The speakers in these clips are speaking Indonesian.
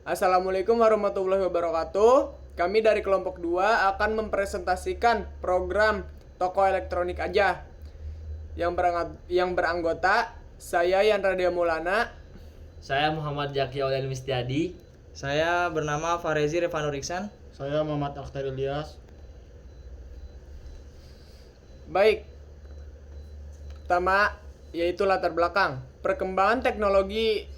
Assalamualaikum warahmatullahi wabarakatuh. Kami dari kelompok 2 akan mempresentasikan program toko elektronik aja yang beranggota saya Yandra Dia Maulana. Saya Muhammad Jaki Aulel Mistiadi. Saya bernama Farezi Revanur Iksan. Saya Muhammad Akhtar Ilyas. Baik, pertama yaitu latar belakang. Perkembangan teknologi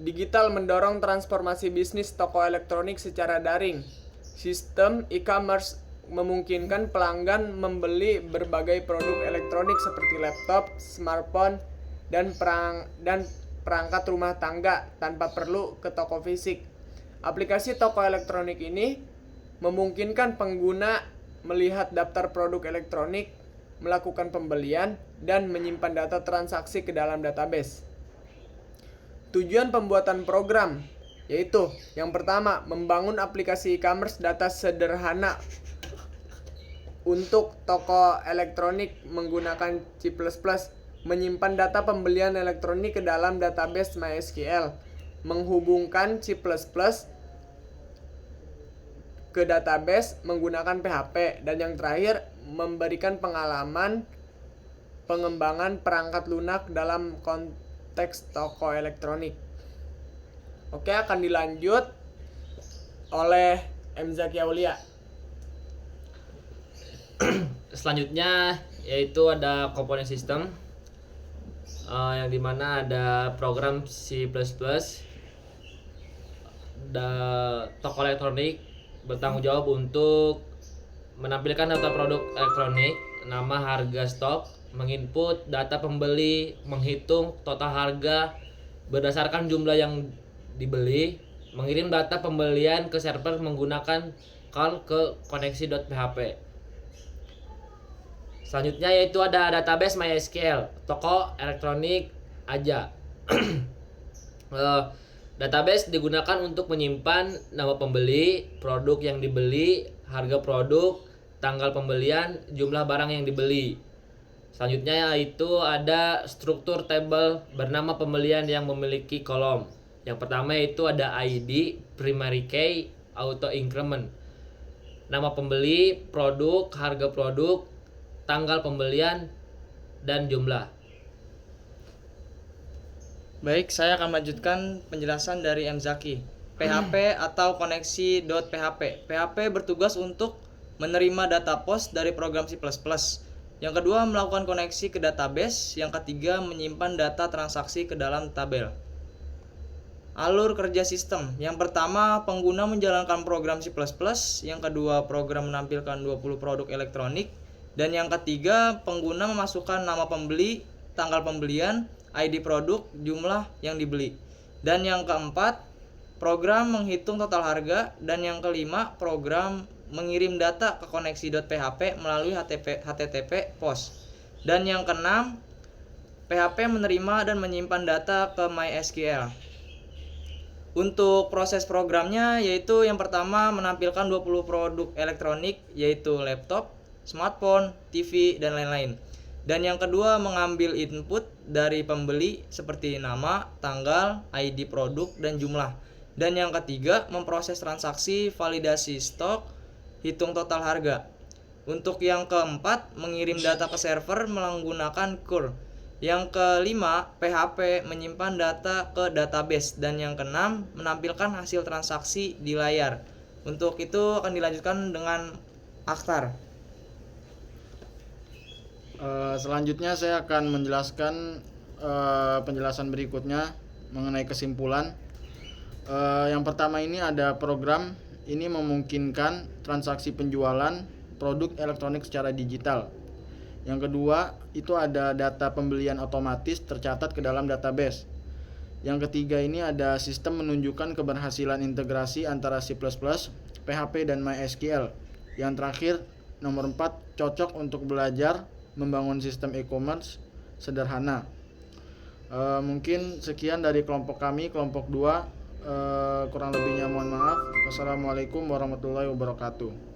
digital mendorong transformasi bisnis toko elektronik secara daring. Sistem e-commerce memungkinkan pelanggan membeli berbagai produk elektronik seperti laptop, smartphone, dan perangkat rumah tangga tanpa perlu ke toko fisik. Aplikasi toko elektronik ini memungkinkan pengguna melihat daftar produk elektronik, melakukan pembelian, dan menyimpan data transaksi ke dalam database. Tujuan pembuatan program yaitu yang pertama, membangun aplikasi e-commerce data sederhana untuk toko elektronik menggunakan C++, menyimpan data pembelian elektronik ke dalam database MySQL, menghubungkan C++ ke database menggunakan PHP, dan yang terakhir, memberikan pengalaman pengembangan perangkat lunak dalam konteks toko elektronik. Oke, akan dilanjut oleh M. Zaki Aulia. Selanjutnya yaitu ada komponen sistem yang dimana ada program C++. Toko elektronik bertanggung jawab untuk menampilkan data produk elektronik, nama, harga, stok, menginput data pembeli, menghitung total harga berdasarkan jumlah yang dibeli, mengirim data pembelian ke server menggunakan call ke koneksi.php. Selanjutnya yaitu ada database MySQL, toko elektronik aja. Database digunakan untuk menyimpan nama pembeli, produk yang dibeli, harga produk, tanggal pembelian, jumlah barang yang dibeli. Selanjutnya yaitu ada struktur tabel bernama pembelian yang memiliki kolom. Yang pertama yaitu ada ID, primary key, auto increment, nama pembeli, produk, harga produk, tanggal pembelian, dan jumlah. Baik, saya akan melanjutkan penjelasan dari M. Zaki. PHP atau koneksi.php. PHP bertugas untuk menerima data post dari program C++. Yang kedua, melakukan koneksi ke database. Yang ketiga, menyimpan data transaksi ke dalam tabel. Alur kerja sistem. Yang pertama, pengguna menjalankan program C++. Yang kedua, program menampilkan 20 produk elektronik. Dan yang ketiga, pengguna memasukkan nama pembeli, tanggal pembelian, ID produk, jumlah yang dibeli. Dan yang keempat, program menghitung total harga. Dan yang kelima, program mengirim data ke koneksi.php melalui HTTP post. Dan yang keenam, PHP menerima dan menyimpan data ke MySQL. Untuk proses programnya yaitu yang pertama menampilkan 20 produk elektronik yaitu laptop, smartphone, TV, dan lain-lain. Dan yang kedua mengambil input dari pembeli seperti nama, tanggal, ID produk, dan jumlah. Dan yang ketiga memproses transaksi, validasi stok, hitung total harga. Untuk yang keempat mengirim data ke server menggunakan curl. Yang kelima, PHP menyimpan data ke database. Dan yang keenam, menampilkan hasil transaksi di layar. Untuk itu akan dilanjutkan dengan Akhtar. Selanjutnya saya akan menjelaskan penjelasan berikutnya mengenai kesimpulan. Yang pertama ini ada program ini memungkinkan transaksi penjualan produk elektronik secara digital. Yang kedua, itu ada data pembelian otomatis tercatat ke dalam database. Yang ketiga ini ada sistem menunjukkan keberhasilan integrasi antara C++, PHP, dan MySQL. Yang terakhir, nomor 4, cocok untuk belajar membangun sistem e-commerce sederhana. Mungkin sekian dari kelompok kami, kelompok 2. Kurang lebihnya mohon maaf. Wassalamualaikum warahmatullahi wabarakatuh.